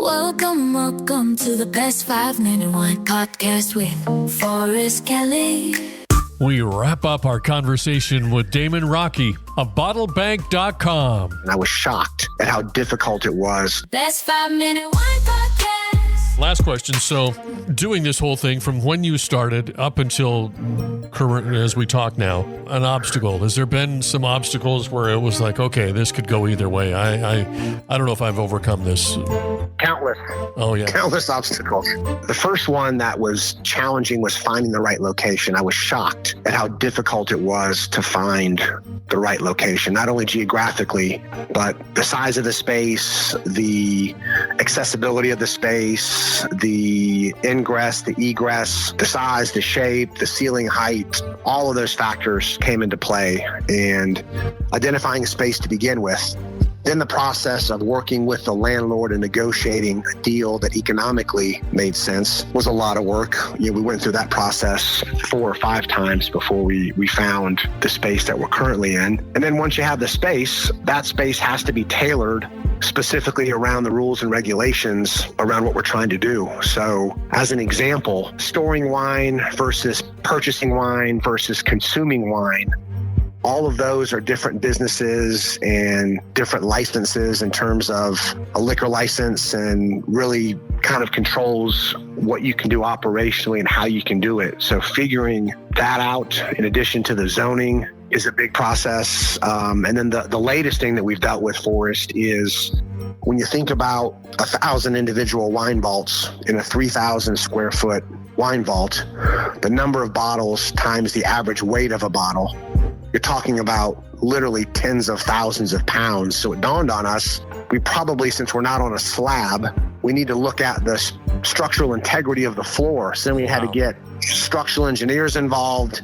Welcome to the best 5-minute wine podcast with Forrest Kelly. We wrap up our conversation with Damon Raque of BottleBank.com. And I was shocked at how difficult it was. Best 5-minute wine podcast. Last question. So, doing this whole thing from when you started up until current, as we talk now, an obstacle. Has there been some obstacles where it was like, okay, this could go either way? I don't know if I've overcome this. Countless. Oh, yeah. Countless obstacles. The first one that was challenging was finding the right location. I was shocked at how difficult it was to find the right location, not only geographically, but the size of the space, the accessibility of the space, the ingress, the egress, the size, the shape, the ceiling height, all of those factors came into play, and identifying a space to begin with. Then the process of working with the landlord and negotiating a deal that economically made sense was a lot of work. We went through that process 4 or 5 times before we found the space that we're currently in. And then once you have the space, that space has to be tailored specifically around the rules and regulations around what we're trying to do. So as an example, storing wine versus purchasing wine versus consuming wine, all of those are different businesses and different licenses in terms of a liquor license, and really kind of controls what you can do operationally and how you can do it. So figuring that out in addition to the zoning is a big process. And then the latest thing that we've dealt with, Forrest, is when you think about 1,000 individual wine vaults in a 3,000 square foot wine vault, the number of bottles times the average weight of a bottle, you're talking about literally tens of thousands of pounds. So it dawned on us, we probably, since we're not on a slab, we need to look at the structural integrity of the floor. So then we had to get structural engineers involved.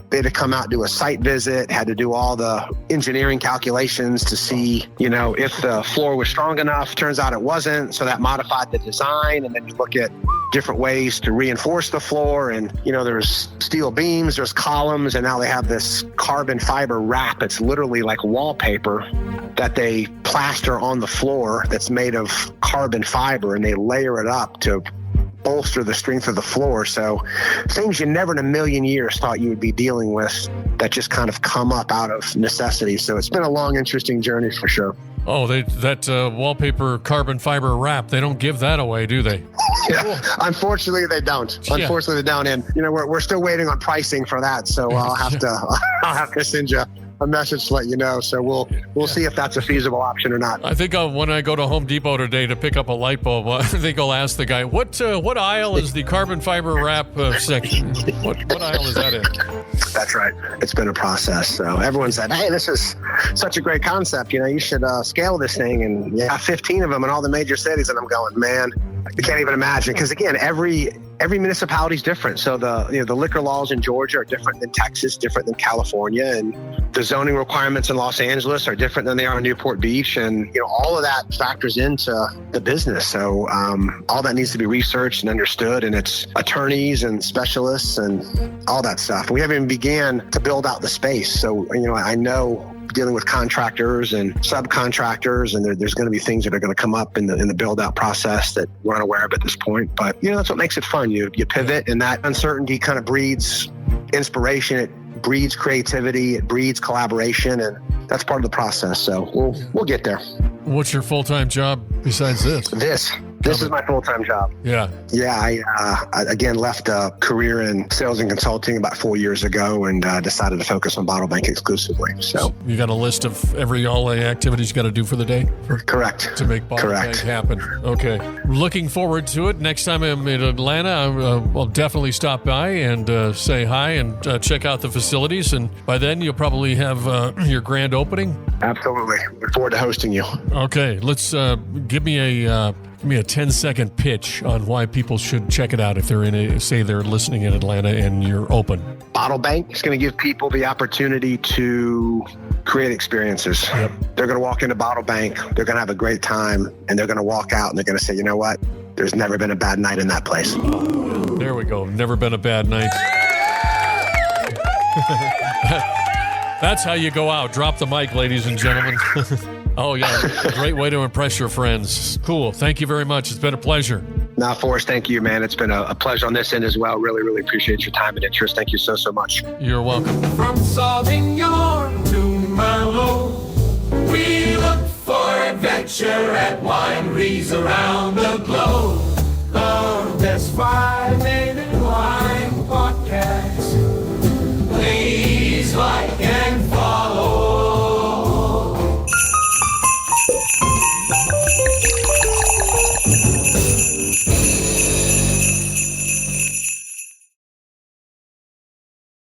They had to come out, do a site visit, had to do all the engineering calculations to see, if the floor was strong enough. Turns out it wasn't. So that modified the design. And then you look at different ways to reinforce the floor. And, there's steel beams, there's columns, and now they have this carbon fiber wrap. It's literally like wallpaper that they plaster on the floor that's made of carbon fiber, and they layer it up to bolster the strength of the floor. So things you never in a million years thought you would be dealing with that just kind of come up out of necessity. So it's been a long, interesting journey for sure. Oh, that wallpaper carbon fiber wrap, they don't give that away, do they? Yeah, cool. Unfortunately, they don't. Unfortunately, they don't. And, we're still waiting on pricing for that. So I'll have to send you a message to let you know. So we'll see if that's a feasible option or not. I think when I go to Home Depot today to pick up a light bulb, I think I'll ask the guy, what aisle is the carbon fiber wrap section? What aisle is that in? That's right. It's been a process. So everyone said, hey, this is such a great concept. You should scale this thing. And 15 of them in all the major cities. And I'm going, man, I can't even imagine. Because again, every municipality is different. So the liquor laws in Georgia are different than Texas, different than California. And the zoning requirements in Los Angeles are different than they are in Newport Beach. And, all of that factors into the business. So all that needs to be researched and understood. And it's attorneys and specialists and all that stuff. We haven't even began to build out the space. So, I know dealing with contractors and subcontractors, and there's going to be things that are going to come up in the build out process that we're unaware of at this point. But, that's what makes it fun. You pivot, and that uncertainty kind of breeds inspiration. It breeds creativity. It breeds collaboration, and that's part of the process. So we'll get there. What's your full-time job besides this? This is my full-time job. Yeah. Yeah, I again left a career in sales and consulting about 4 years ago, and decided to focus on BottleBank exclusively. So you got a list of all the activities you got to do for the day? Correct. To make BottleBank happen. Okay. Looking forward to it. Next time I'm in Atlanta, I'll definitely stop by and say hi and check out the facilities. And by then, you'll probably have your grand opening. Absolutely. Look forward to hosting you. Okay. Let's give me a 10-second pitch on why people should check it out if they're say they're listening in Atlanta and you're open. BottleBank is going to give people the opportunity to create experiences. Yep. They're going to walk into BottleBank, they're going to have a great time, and they're going to walk out and they're going to say, you know what? There's never been a bad night in that place. There we go. Never been a bad night. That's how you go out. Drop the mic, ladies and gentlemen. Oh, yeah. Great way to impress your friends. Cool. Thank you very much. It's been a pleasure. Now, Forrest, thank you, man. It's been a pleasure on this end as well. Really, really appreciate your time and interest. Thank you so, so much. You're welcome. From Sauvignon to Merlot, we look for adventure at wineries around the globe. The best wine made in